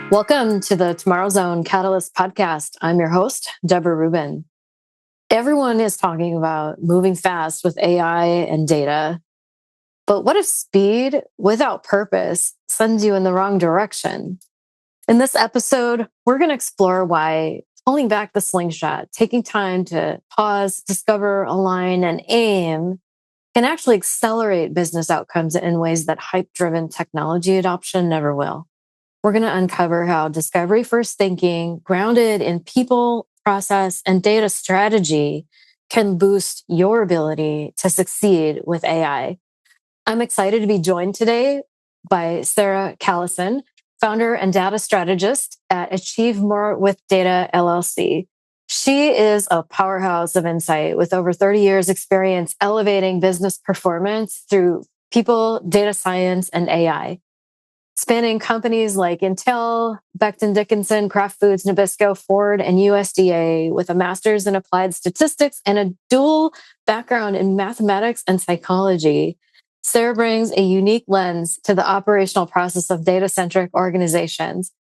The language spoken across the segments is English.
Welcome to the TomorrowZone Catalyst Podcast. I'm your host, Deborah Reuben. Everyone is talking about moving fast with AI and data, but what if speed without purpose sends you in the wrong direction? In this episode, we're going to explore why pulling back the slingshot, taking time to pause, discover, align, and aim can actually accelerate business outcomes in ways that hype-driven technology adoption never will. We're going to uncover how discovery-first thinking, grounded in people, process, and data strategy, can boost your ability to succeed with AI. I'm excited to be joined today by Sarah Kalicin, founder and data strategist at Achieve More with Data LLC. She is a powerhouse of insight with over 30 years experience elevating business performance through people, data science, and AI. Spanning companies like Intel, Becton Dickinson, Kraft Foods, Nabisco, Ford, and USDA, with a master's in applied statistics and a dual background in mathematics and psychology, Sarah brings a unique lens to the operational process of data-centric organizations.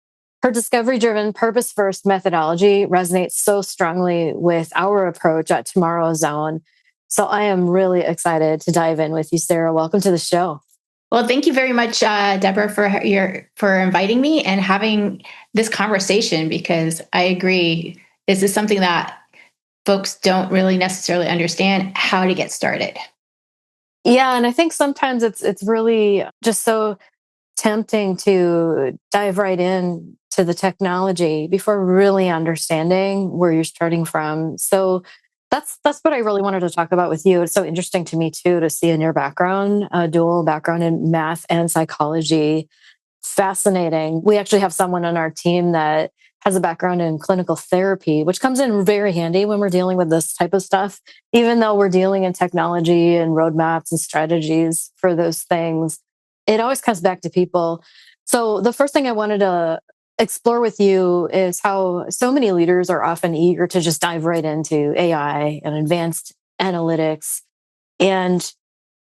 Her discovery-driven, purpose-first methodology resonates so strongly with our approach at TomorrowZone. So I am really excited to dive in with you, Sarah. Welcome to the show. Well, thank you very much, Deborah, for inviting me and having this conversation, because I agree, this is something that folks don't really necessarily understand how to get started. Yeah, and I think sometimes it's really just so tempting to dive right in to the technology before really understanding where you're starting from. So that's what I really wanted to talk about with you. It's so interesting to me too to see in your background, a dual background in math and psychology. Fascinating. We actually have someone on our team that has a background in clinical therapy, which comes in very handy when we're dealing with this type of stuff, even though we're dealing in technology and roadmaps and strategies for those things. It always comes back to people. So the first thing I wanted to explore with you is how so many leaders are often eager to just dive right into AI and advanced analytics. And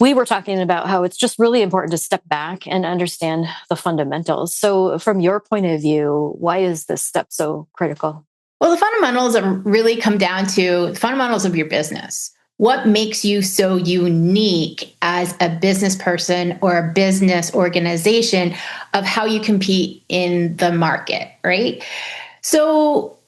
we were talking about how it's just really important to step back and understand the fundamentals. So from your point of view, why is this step so critical? Well, the fundamentals really come down to the fundamentals of your business. What makes you so unique as a business person or a business organization of how you compete in the market, right? So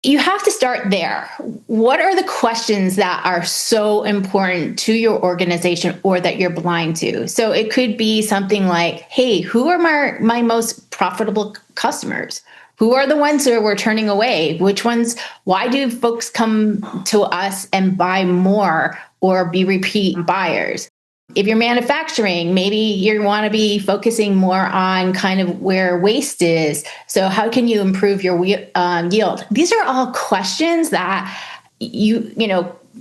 you have to start there. What are the questions that are so important to your organization or that you're blind to? So it could be something like, hey, who are my most profitable customers? Who are the ones that we're turning away? Which ones? Why do folks come to us and buy more or be repeat buyers? If you're manufacturing, maybe you want to be focusing more on kind of where waste is. So how can you improve your yield? These are all questions that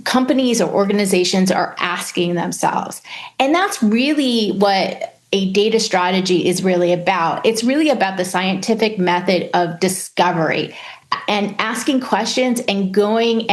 companies or organizations are asking themselves. And that's really what a data strategy is really about. It's really about the scientific method of discovery and asking questions and going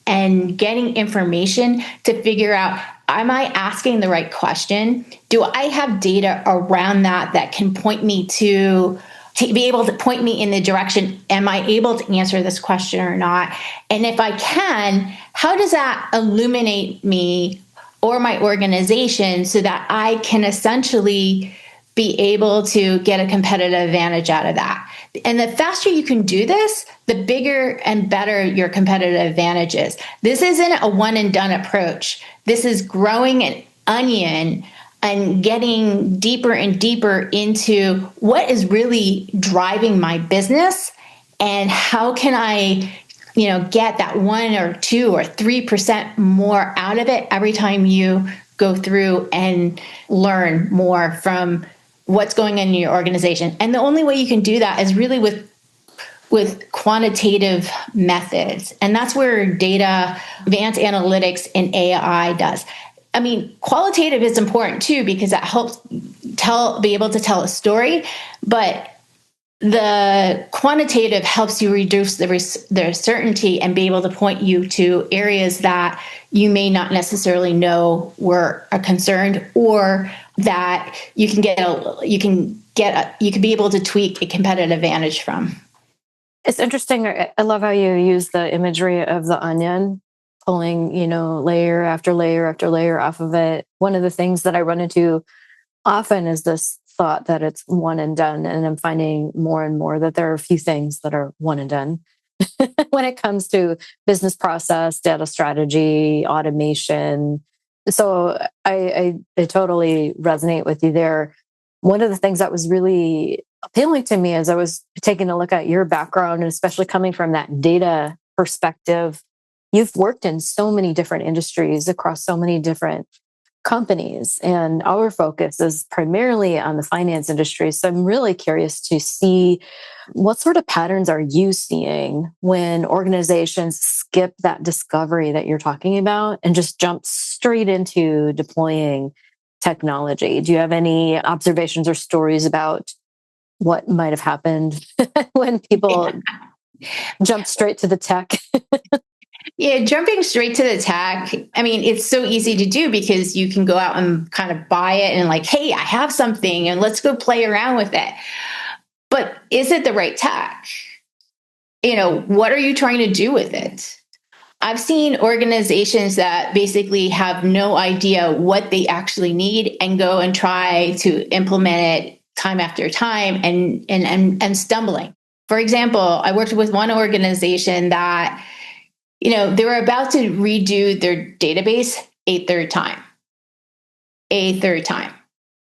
and getting information to figure out, am I asking the right question? Do I have data around that can point me to be able to point me in the direction, am I able to answer this question or not? And if I can, how does that illuminate me or my organization so that I can essentially be able to get a competitive advantage out of that? And the faster you can do this, the bigger and better your competitive advantage is. This isn't a one and done approach. This is growing an onion and getting deeper and deeper into what is really driving my business and how can I get that 1 or 2 or 3% more out of it every time you go through and learn more from what's going on in your organization. And the only way you can do that is really with quantitative methods. And that's where data, advanced analytics, and AI does. I mean, qualitative is important too, because that helps be able to tell a story. But The quantitative helps you reduce the uncertainty and be able to point you to areas that you may not necessarily know were a concern, or that you can be able to tweak a competitive advantage from. It's interesting. I love how you use the imagery of the onion, pulling, layer after layer after layer off of it. One of the things that I run into often is this thought that it's one and done. And I'm finding more and more that there are a few things that are one and done when it comes to business process, data strategy, automation. So I totally resonate with you there. One of the things that was really appealing to me as I was taking a look at your background, and especially coming from that data perspective, you've worked in so many different industries across so many different companies, and our focus is primarily on the finance industry. So I'm really curious to see what sort of patterns are you seeing when organizations skip that discovery that you're talking about and just jump straight into deploying technology. Do you have any observations or stories about what might have happened when people jump straight to the tech? Yeah, jumping straight to the tech. I mean, it's so easy to do because you can go out and kind of buy it and like, hey, I have something and let's go play around with it. But is it the right tech? What are you trying to do with it? I've seen organizations that basically have no idea what they actually need and go and try to implement it time after time and stumbling. For example, I worked with one organization that they were about to redo their database a third time.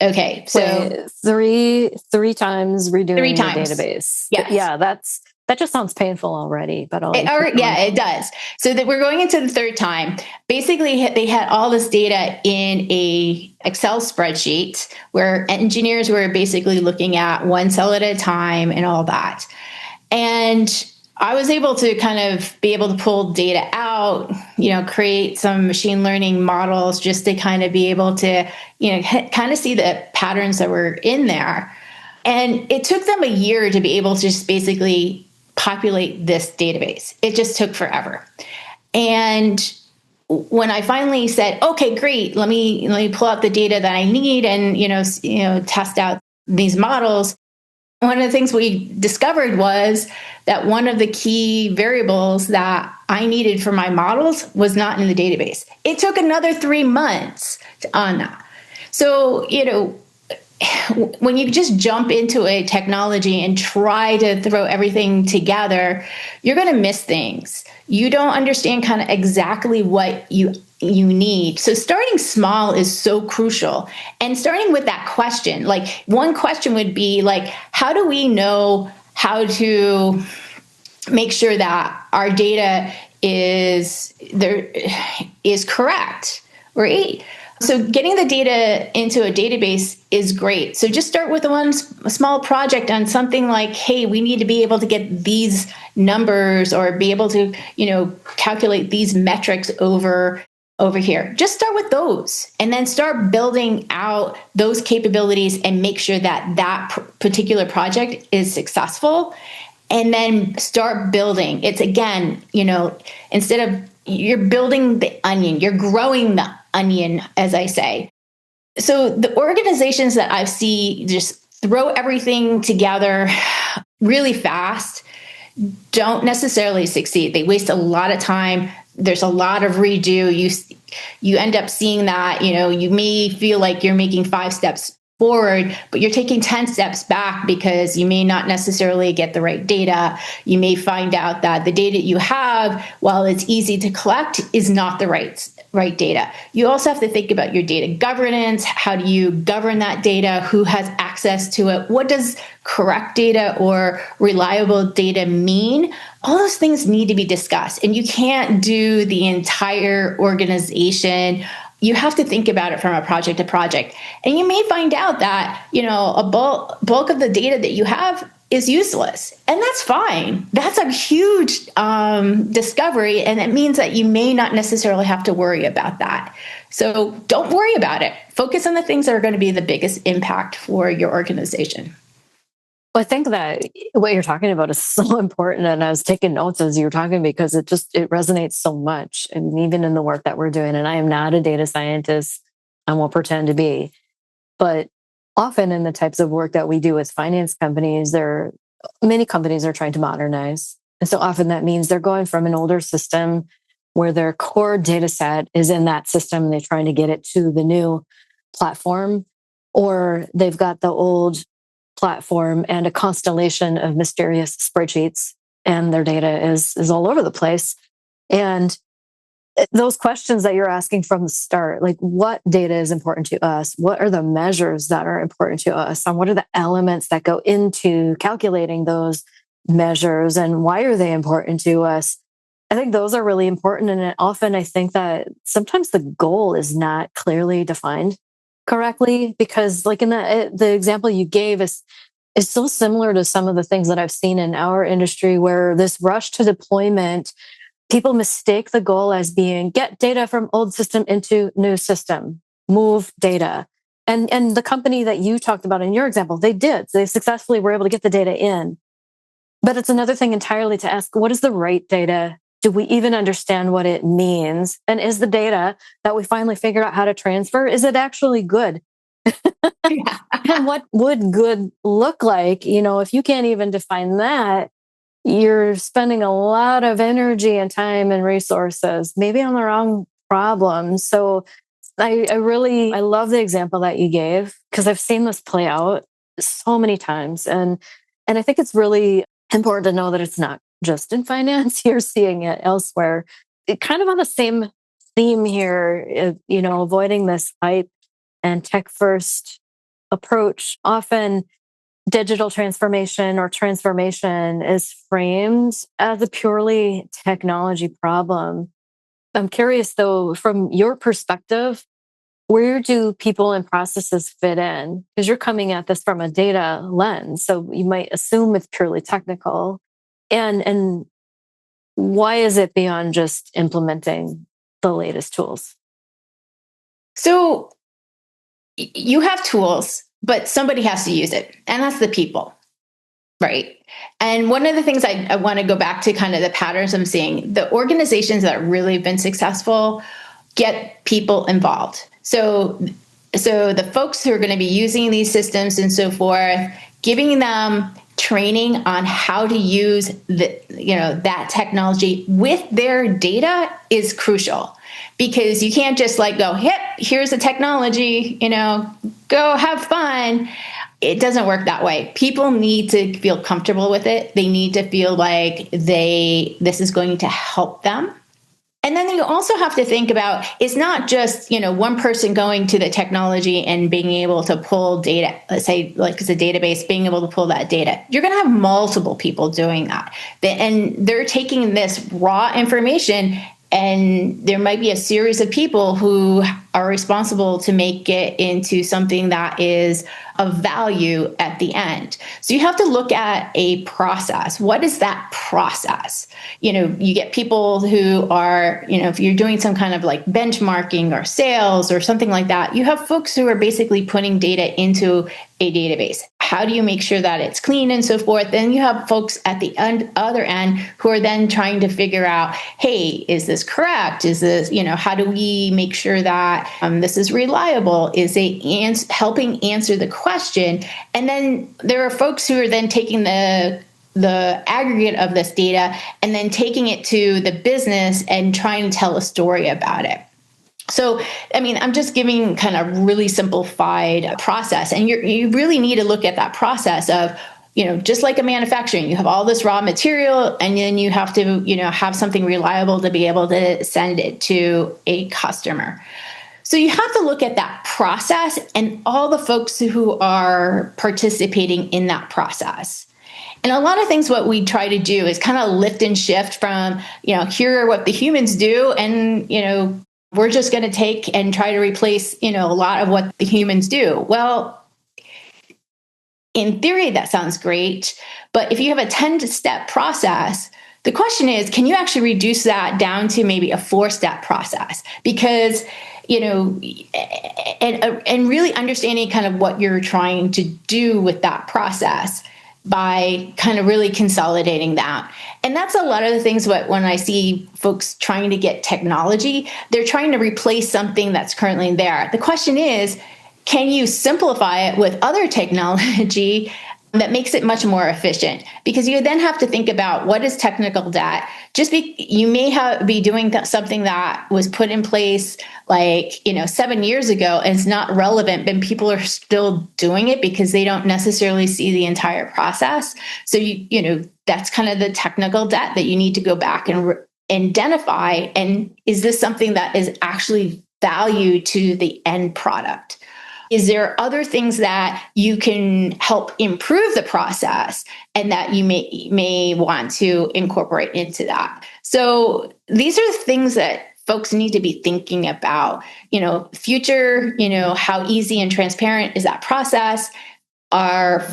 Okay, so wait, three times redoing three times. the database. Yes. Yeah, that just sounds painful already. But it does. So that we're going into the third time. Basically, they had all this data in a Excel spreadsheet where engineers were basically looking at one cell at a time and all that. And I was able to kind of be able to pull data out, create some machine learning models just to kind of be able to, kind of see the patterns that were in there. And it took them a year to be able to just basically populate this database. It just took forever. And when I finally said, okay, great, let me pull out the data that I need and, test out these models, one of the things we discovered was that one of the key variables that I needed for my models was not in the database. It took another 3 months on that. So, when you just jump into a technology and try to throw everything together, you're going to miss things. You don't understand kind of exactly what you need. So starting small is so crucial. And starting with that question, like one question would be like, how do we know how to make sure that our data is correct, right? So getting the data into a database is great. So just start with one small project on something like, hey, we need to be able to get these numbers or be able to, calculate these metrics over here. Just start with those and then start building out those capabilities and make sure that particular project is successful. And then start building. It's again, instead of you're building the onion, you're growing the onion, as I say. So the organizations that I see just throw everything together really fast don't necessarily succeed. They waste a lot of time. There's a lot of redo. You end up seeing that, you may feel like you're making 5 steps forward, but you're taking 10 steps back because you may not necessarily get the right data. You may find out that the data you have, while it's easy to collect, is not the right data. You also have to think about your data governance. How do you govern that data? Who has access to it? What does correct data or reliable data mean? All those things need to be discussed, and you can't do the entire organization. You have to think about it from a project to project. And you may find out that, a bulk of the data that you have is useless. And that's fine. That's a huge discovery. And it means that you may not necessarily have to worry about that. So don't worry about it. Focus on the things that are going to be the biggest impact for your organization. Well, I think that what you're talking about is so important. And I was taking notes as you were talking because it resonates so much. And even in the work that we're doing, and I am not a data scientist, I won't pretend to be, but often in the types of work that we do with finance companies, many companies are trying to modernize. And so often that means they're going from an older system where their core data set is in that system and they're trying to get it to the new platform, or they've got the old platform and a constellation of mysterious spreadsheets and their data is all over the place. And those questions that you're asking from the start, like what data is important to us? What are the measures that are important to us? And what are the elements that go into calculating those measures? And why are they important to us? I think those are really important. And often I think that sometimes the goal is not clearly defined correctly, because like in the example you gave is so similar to some of the things that I've seen in our industry, where this rush to deployment, people mistake the goal as being get data from old system into new system, move data. And the company that you talked about in your example, they successfully were able to get the data in. But it's another thing entirely to ask, what is the right data? Do we even understand what it means? And is the data that we finally figured out how to transfer, is it actually good? And what would good look like? If you can't even define that, you're spending a lot of energy and time and resources, maybe on the wrong problems. So I love the example that you gave, because I've seen this play out so many times. And I think it's really important to know that it's not just in finance. You're seeing it elsewhere. It kind of on the same theme here, avoiding this hype and tech first approach. Often digital transformation or transformation is framed as a purely technology problem. I'm curious though, from your perspective, where do people and processes fit in? Because you're coming at this from a data lens. So you might assume it's purely technical. And why is it beyond just implementing the latest tools? So you have tools, but somebody has to use it, and that's the people, right? And one of the things I want to go back to, kind of the patterns I'm seeing, the organizations that really have been successful get people involved. So the folks who are going to be using these systems and so forth, giving them training on how to use that technology with their data is crucial, because you can't just go, here's the technology, go have fun. It doesn't work that way. People need to feel comfortable with it. They need to feel like this is going to help them. And then you also have to think about, it's not just, one person going to the technology and being able to pull data, let's say like it's a database, being able to pull that data. You're going to have multiple people doing that. And they're taking this raw information, and there might be a series of people who are responsible to make it into something that is of value at the end. So you have to look at a process. What is that process? You get people who are, if you're doing some kind of like benchmarking or sales or something like that, you have folks who are basically putting data into a database. How do you make sure that it's clean and so forth? Then you have folks at the other end who are then trying to figure out, hey, is this correct? Is this, how do we make sure that this is reliable? Is it helping answer the question? And then there are folks who are then taking the aggregate of this data and then taking it to the business and trying to tell a story about it. So, I'm just giving kind of really simplified process, and you really need to look at that process of, just like a manufacturing, you have all this raw material, and then you have to, have something reliable to be able to send it to a customer. So you have to look at that process and all the folks who are participating in that process. And a lot of things, what we try to do is kind of lift and shift from, here are what the humans do, and, we're just going to take and try to replace, a lot of what the humans do. Well, in theory, that sounds great. But if you have a 10-step process, the question is, can you actually reduce that down to maybe a 4-step process? Because, and really understanding kind of what you're trying to do with that process, by kind of really consolidating that. And that's a lot of the things when I see folks trying to get technology, they're trying to replace something that's currently there. The question is, can you simplify it with other technology that makes it much more efficient? Because you then have to think about what is technical debt. You may be doing something that was put in place 7 years ago and it's not relevant, but people are still doing it because they don't necessarily see the entire process. So that's kind of the technical debt that you need to go back and identify. And is this something that is actually value to the end product? Is there other things that you can help improve the process and that you may want to incorporate into that? So these are things that folks need to be thinking about, future, how easy and transparent is that process? Are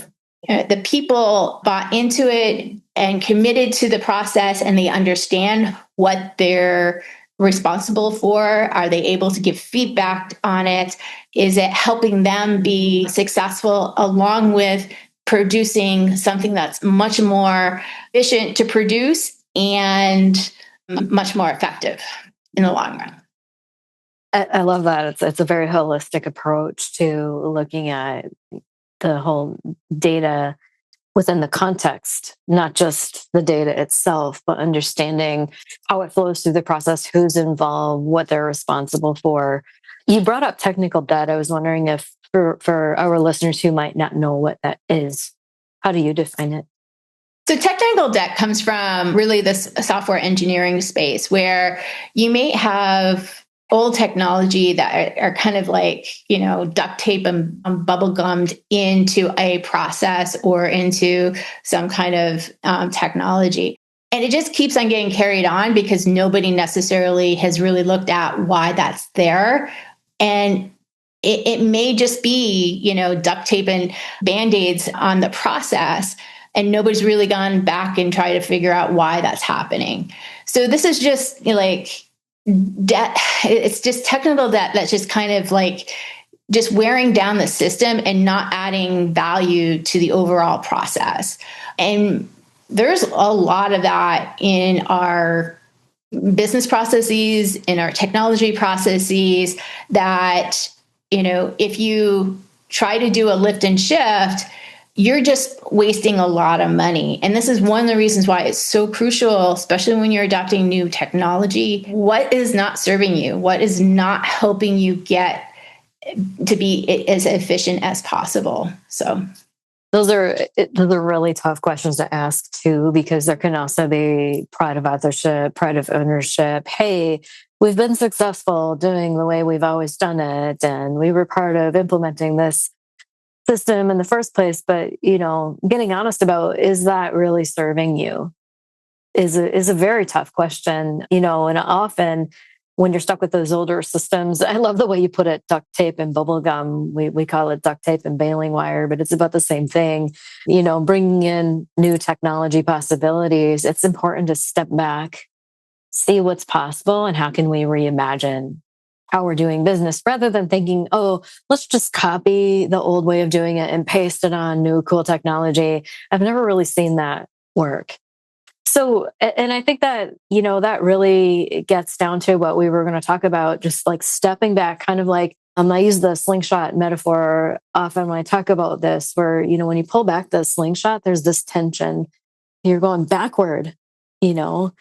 the people bought into it and committed to the process and they understand what they're responsible for? Are they able to give feedback on it? Is it helping them be successful along with producing something that's much more efficient to produce and much more effective in the long run? I love that. It's a very holistic approach to looking at the whole data within the context, not just the data itself, but understanding how it flows through the process, who's involved, what they're responsible for. You brought up technical debt. I was wondering if for our listeners who might not know what that is, how do you define it? So technical debt comes from really this software engineering space where you may have old technology that are kind of duct tape and bubble gummed into a process or into some kind of technology. And it just keeps on getting carried on because nobody necessarily has really looked at why that's there. And it may just be, duct tape and Band-Aids on the process. And nobody's really gone back and tried to figure out why that's happening. So this is just debt. It's just technical debt that's just kind of just wearing down the system and not adding value to the overall process. And there's a lot of that in our business processes, in our technology processes that, if you try to do a lift and shift, you're just wasting a lot of money. And this is one of the reasons why it's so crucial, especially when you're adopting new technology. What is not serving you? What is not helping you get to be as efficient as possible? So those are really tough questions to ask too, because there can also be pride of authorship, pride of ownership. Hey, we've been successful doing the way we've always done it, and we were part of implementing this system in the first place. But getting honest about, is that really serving you is a very tough question. And often when you're stuck with those older systems, I love the way you put it, duct tape and bubble gum. We call it duct tape and baling wire, but it's about the same thing. Bringing in new technology possibilities, it's important to step back, see what's possible, and how can we reimagine how we're doing business, rather than thinking, oh, let's just copy the old way of doing it and paste it on new cool technology. I've never really seen that work. So, and I think that, that really gets down to what we were going to talk about, just stepping back, kind of I use the slingshot metaphor often when I talk about this, where, when you pull back the slingshot, there's this tension. You're going backward, that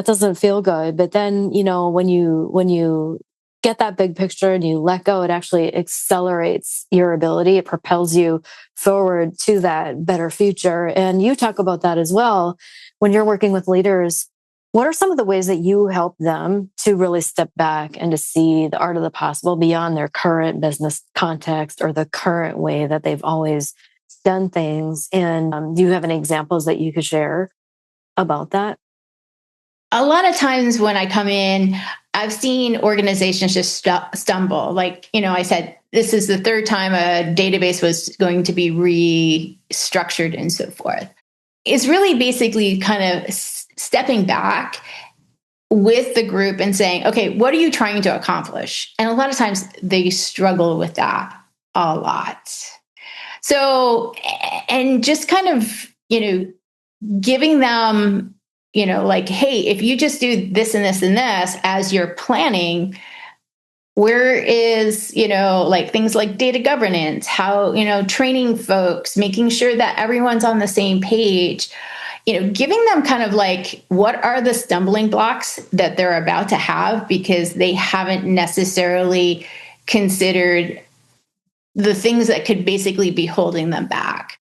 doesn't feel good. But then, when you get that big picture and you let go, it actually accelerates your ability. It propels you forward to that better future. And you talk about that as well. When you're working with leaders, what are some of the ways that you help them to really step back and to see the art of the possible beyond their current business context or the current way that they've always done things? And do you have any examples that you could share about that? A lot of times when I come in, I've seen organizations just stumble. I said, this is the third time a database was going to be restructured and so forth. It's really basically kind of stepping back with the group and saying, okay, what are you trying to accomplish? And a lot of times they struggle with that a lot. So, and just kind of, giving them, like, hey, if you just do this and this and this as you're planning, where is, like things like data governance, how, training folks, making sure that everyone's on the same page, giving them kind of like, what are the stumbling blocks that they're about to have because they haven't necessarily considered the things that could basically be holding them back.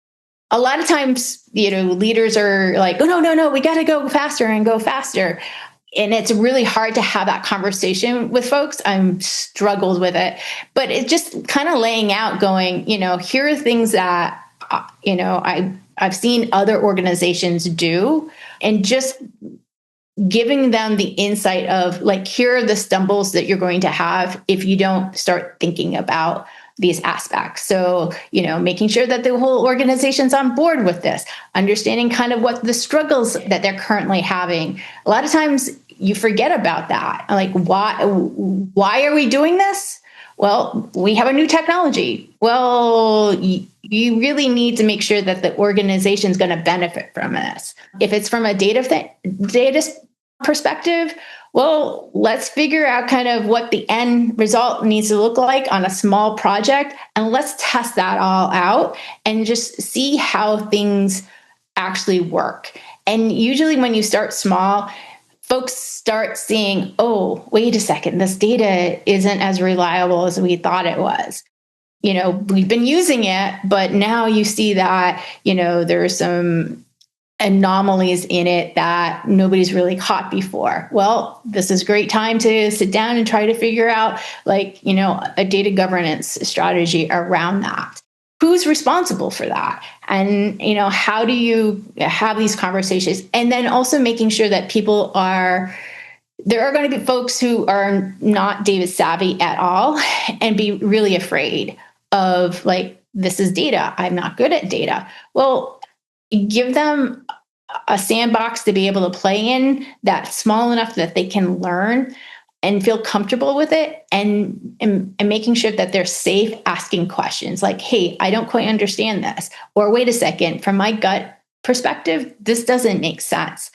A lot of times, leaders are like, oh, no, we got to go faster and go faster. And it's really hard to have that conversation with folks. I'm struggled with it, but it's just kind of laying out going, here are things that, I've seen other organizations do, and just giving them the insight of like, here are the stumbles that you're going to have if you don't start thinking about these aspects. So, making sure that the whole organization's on board with this, understanding kind of what the struggles that they're currently having. A lot of times you forget about that. Like, why are we doing this? Well, we have a new technology. Well, you really need to make sure that the organization is going to benefit from this. If it's from a data perspective, well, let's figure out kind of what the end result needs to look like on a small project, and let's test that all out and just see how things actually work. And usually when you start small, folks start seeing, oh, wait a second, this data isn't as reliable as we thought it was. We've been using it, but now you see that, there's some anomalies in it that nobody's really caught before. Well, this is a great time to sit down and try to figure out like, a data governance strategy around that. Who's responsible for that? And, how do you have these conversations? And then also making sure that there are going to be folks who are not data savvy at all and be really afraid of like, this is data. I'm not good at data. Well, give them a sandbox to be able to play in that's small enough that they can learn and feel comfortable with it, and making sure that they're safe asking questions like, hey, I don't quite understand this. Or wait a second, from my gut perspective, this doesn't make sense.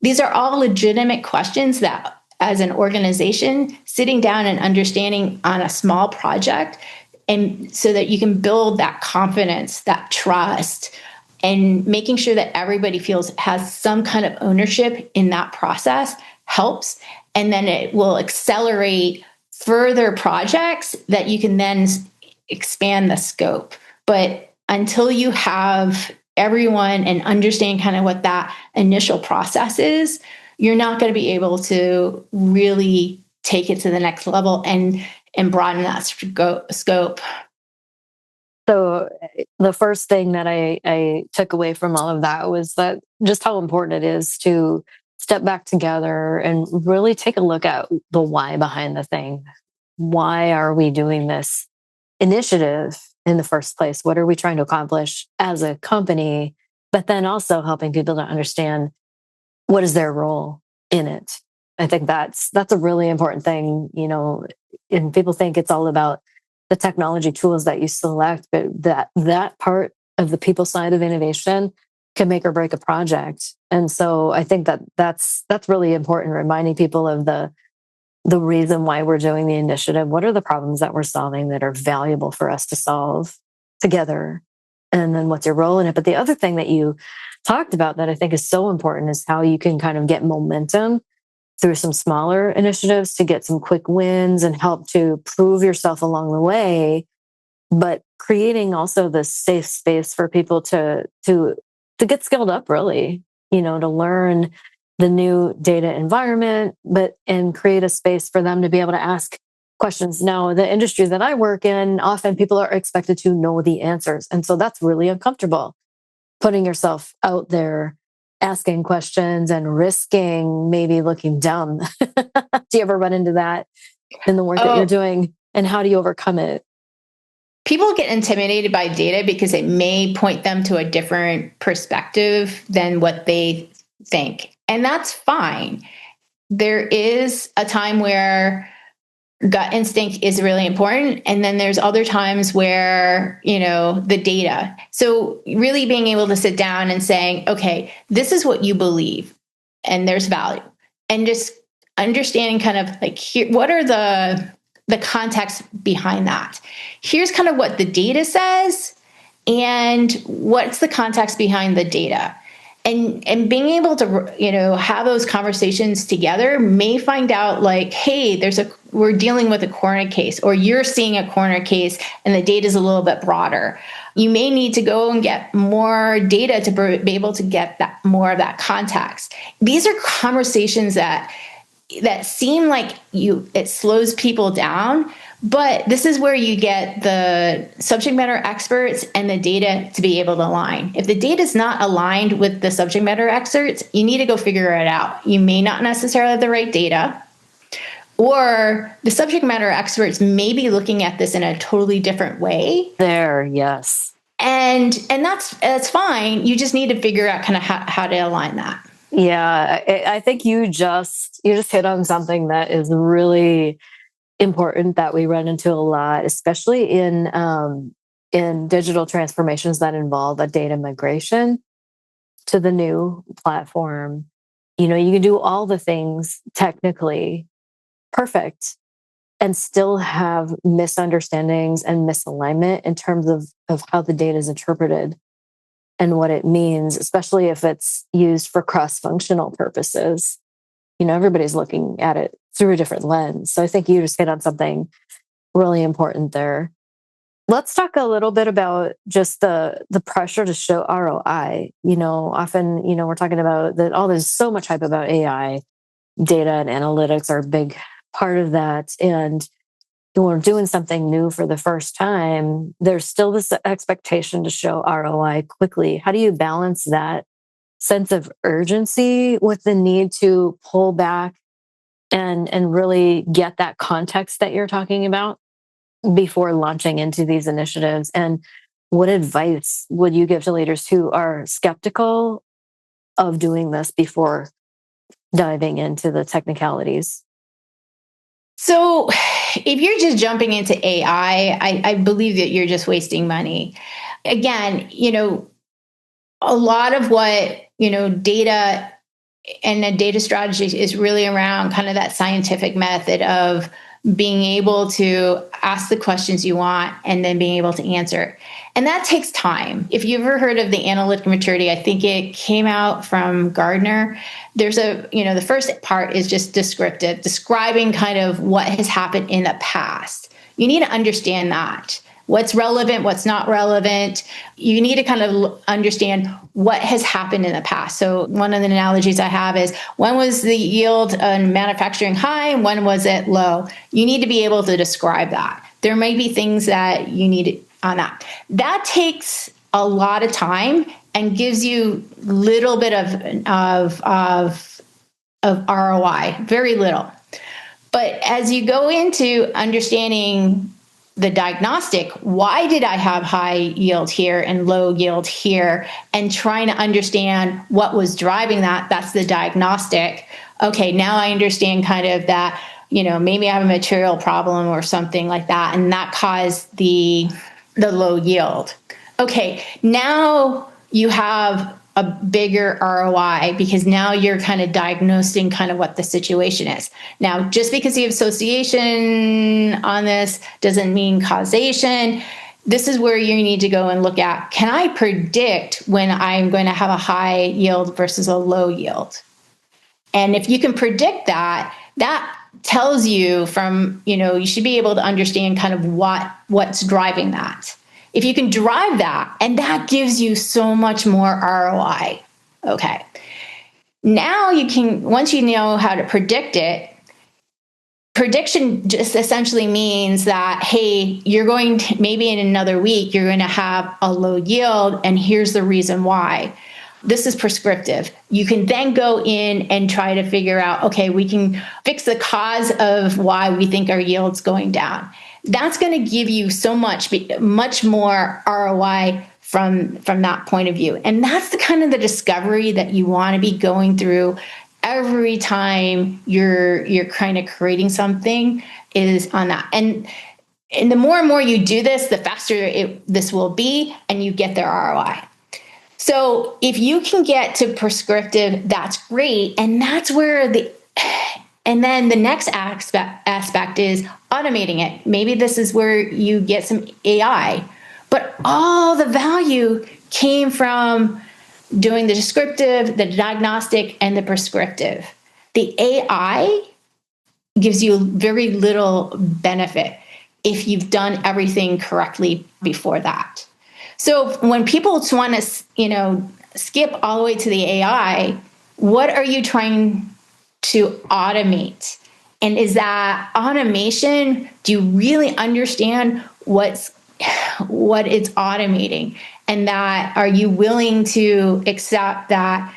These are all legitimate questions that as an organization, sitting down and understanding on a small project, and so that you can build that confidence, that trust, and making sure that everybody has some kind of ownership in that process helps. And then it will accelerate further projects that you can then expand the scope. But until you have everyone and understand kind of what that initial process is, you're not going to be able to really take it to the next level and broaden that scope. So the first thing that I took away from all of that was that just how important it is to step back together and really take a look at the why behind the thing. Why are we doing this initiative in the first place? What are we trying to accomplish as a company? But then also helping people to understand what is their role in it. I think that's a really important thing, and people think it's all about the technology tools that you select, but that part of the people side of innovation can make or break a project. And so I think that's really important, reminding people of the reason why we're doing the initiative. What are the problems that we're solving that are valuable for us to solve together? And then what's your role in it? But the other thing that you talked about that I think is so important is how you can kind of get momentum through some smaller initiatives to get some quick wins and help to prove yourself along the way, but creating also the safe space for people to get skilled up, really, to learn the new data environment, and create a space for them to be able to ask questions. Now, the industry that I work in, often people are expected to know the answers. And so that's really uncomfortable, putting yourself out there, asking questions and risking maybe looking dumb. Do you ever run into that in the work that you're doing? And how do you overcome it? People get intimidated by data because it may point them to a different perspective than what they think. And that's fine. There is a time where gut instinct is really important. And then there's other times where, the data. So really being able to sit down and saying, okay, this is what you believe and there's value. And just understanding kind of like, here, what are the context behind that? Here's kind of what the data says and what's the context behind the data. And being able to, have those conversations together may find out like, hey, we're dealing with a corner case, or you're seeing a corner case and the data is a little bit broader. You may need to go and get more data to be able to get that more of that context. These are conversations that seem like it slows people down, but this is where you get the subject matter experts and the data to be able to align. If the data is not aligned with the subject matter experts, you need to go figure it out. You may not necessarily have the right data, or the subject matter experts may be looking at this in a totally different way. Yes. And that's fine. You just need to figure out kind of how to align that. Yeah, I think you just hit on something that is really important that we run into a lot, especially in digital transformations that involve a data migration to the new platform. You can do all the things technically perfect and still have misunderstandings and misalignment in terms of how the data is interpreted and what it means, especially if it's used for cross-functional purposes. Everybody's looking at it through a different lens. So I think you just hit on something really important there. Let's talk a little bit about just the pressure to show ROI. Often, we're talking about that, there's so much hype about AI. Data and analytics are a big part of that. And when we're doing something new for the first time, there's still this expectation to show ROI quickly. How do you balance that sense of urgency with the need to pull back and really get that context that you're talking about before launching into these initiatives? And what advice would you give to leaders who are skeptical of doing this before diving into the technicalities? So if you're just jumping into AI, I believe that you're just wasting money. Again, a lot of what, data and a data strategy is really around kind of that scientific method of being able to ask the questions you want and then being able to answer. And that takes time. If you've ever heard of the analytic maturity, I think it came out from Gardner. There's the first part is just descriptive, describing kind of what has happened in the past. You need to understand that. What's relevant, what's not relevant. You need to kind of understand what has happened in the past. So one of the analogies I have is, when was the yield in manufacturing high and when was it low? You need to be able to describe that. There may be things that you need on that. That takes a lot of time and gives you little bit of ROI, very little. But as you go into understanding the diagnostic, why did I have high yield here and low yield here, and trying to understand what was driving that, that's the diagnostic. Okay, now I understand kind of that, maybe I have a material problem or something like that, and that caused the low yield. Okay, now you have a bigger ROI because now you're kind of diagnosing kind of what the situation is. Now, just because you have association on this doesn't mean causation. This is where you need to go and look at, can I predict when I'm going to have a high yield versus a low yield? And if you can predict that, that tells you from, you should be able to understand kind of what's driving that. If you can drive that, and that gives you so much more ROI. Okay. Now you can, once you know how to predict it, prediction just essentially means that, hey, you're going to, maybe in another week, you're going to have a low yield, and here's the reason why. This is prescriptive. You can then go in and try to figure out, okay, we can fix the cause of why we think our yield's going down. That's going to give you so much more ROI from that point of view. And that's the kind of the discovery that you want to be going through every time you're kind of creating something. is on that. And the more and more you do this, the faster this will be, and you get their ROI. So if you can get to prescriptive, that's great. And that's where and then the next aspect is automating it. Maybe this is where you get some AI, but all the value came from doing the descriptive, the diagnostic, and the prescriptive. The AI gives you very little benefit if you've done everything correctly before that. So when people want to, skip all the way to the AI, what are you trying to automate? And is that automation? Do you really understand what it's automating? And that are you willing to accept that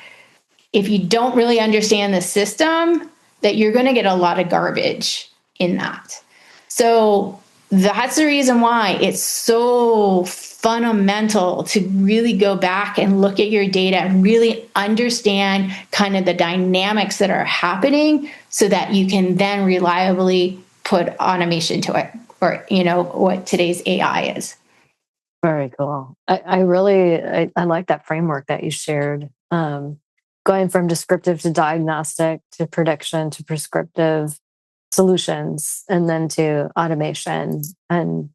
if you don't really understand the system, that you're going to get a lot of garbage in that? So that's the reason why it's so fundamental to really go back and look at your data and really understand kind of the dynamics that are happening so that you can then reliably put automation to it, or, what today's AI is. Very cool. I like that framework that you shared. Going from descriptive to diagnostic to prediction to prescriptive solutions and then to automation. And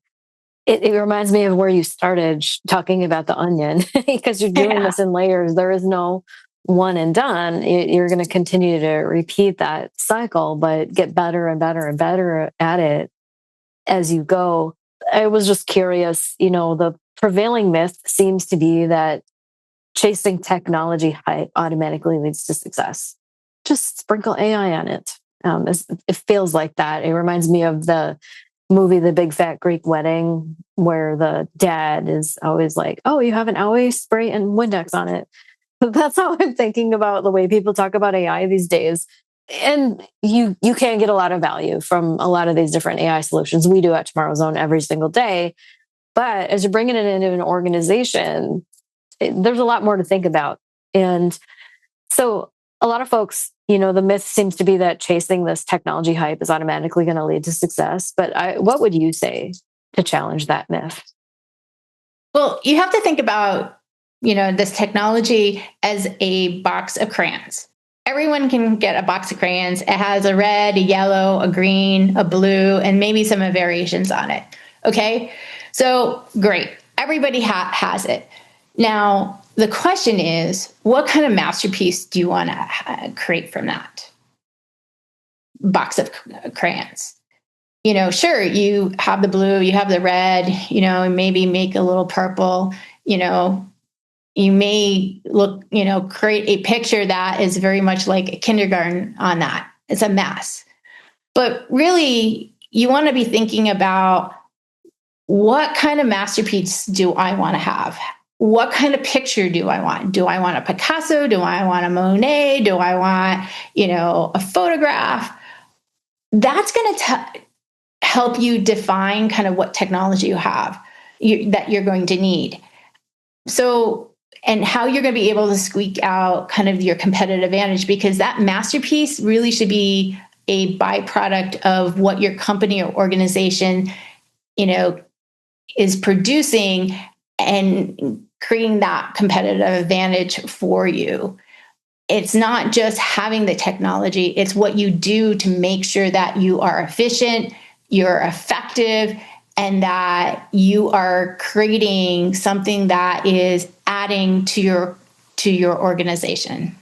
it reminds me of where you started talking about the onion, because you're doing this in layers. There is no one and done. You're going to continue to repeat that cycle, but get better and better and better at it as you go. I was just curious, the prevailing myth seems to be that chasing technology hype automatically leads to success. Just sprinkle AI on it. It feels like that. It reminds me of the movie, The Big Fat Greek Wedding, where the dad is always like, oh, you have an always spray and Windex on it. That's how I'm thinking about the way people talk about AI these days. And you can get a lot of value from a lot of these different AI solutions. We do at TomorrowZone every single day. But as you're bringing it into an organization, there's a lot more to think about. And so a lot of folks, the myth seems to be that chasing this technology hype is automatically going to lead to success. But what would you say to challenge that myth? Well, you have to think about, this technology as a box of crayons. Everyone can get a box of crayons. It has a red, a yellow, a green, a blue, and maybe some variations on it. Okay. So great. Everybody has it. Now, the question is, what kind of masterpiece do you want to create from that box of crayons? Sure, you have the blue, you have the red, maybe make a little purple, you may create a picture that is very much like a kindergarten on that. It's a mess. But really, you want to be thinking about, what kind of masterpiece do I want to have? What kind of picture do I want? Do I want a Picasso? Do I want a Monet? Do I want, a photograph? That's going to help you define kind of what technology you have that you're going to need. So, and how you're going to be able to squeak out kind of your competitive advantage, because that masterpiece really should be a byproduct of what your company or organization, is producing and creating that competitive advantage for you. It's not just having the technology, it's what you do to make sure that you are efficient, you're effective, and that you are creating something that is adding to your organization.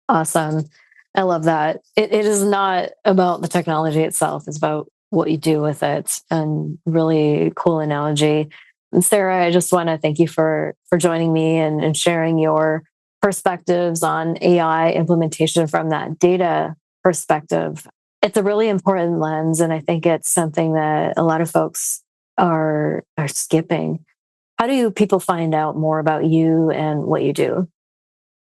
Awesome. I love that. It is not about the technology itself. It's about what you do with it. And really cool analogy. And Sarah, I just want to thank you for joining me and sharing your perspectives on AI implementation from that data perspective. It's a really important lens, and I think it's something that a lot of folks are skipping. How do people find out more about you and what you do?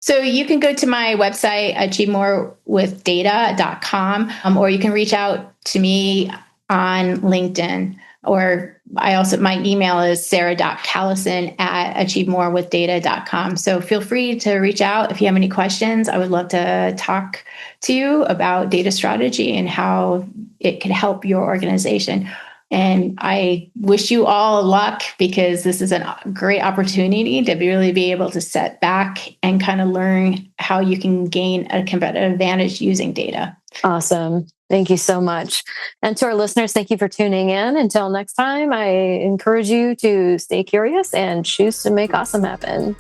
So you can go to my website, achievemorewithdata.com, or you can reach out to me on LinkedIn. Or my email is sarah.kalicin@achievemorewithdata.com. So feel free to reach out if you have any questions. I would love to talk to you about data strategy and how it can help your organization. And I wish you all luck, because this is a great opportunity to really be able to set back and kind of learn how you can gain a competitive advantage using data. Awesome. Thank you so much. And to our listeners, thank you for tuning in. Until next time, I encourage you to stay curious and choose to make awesome happen.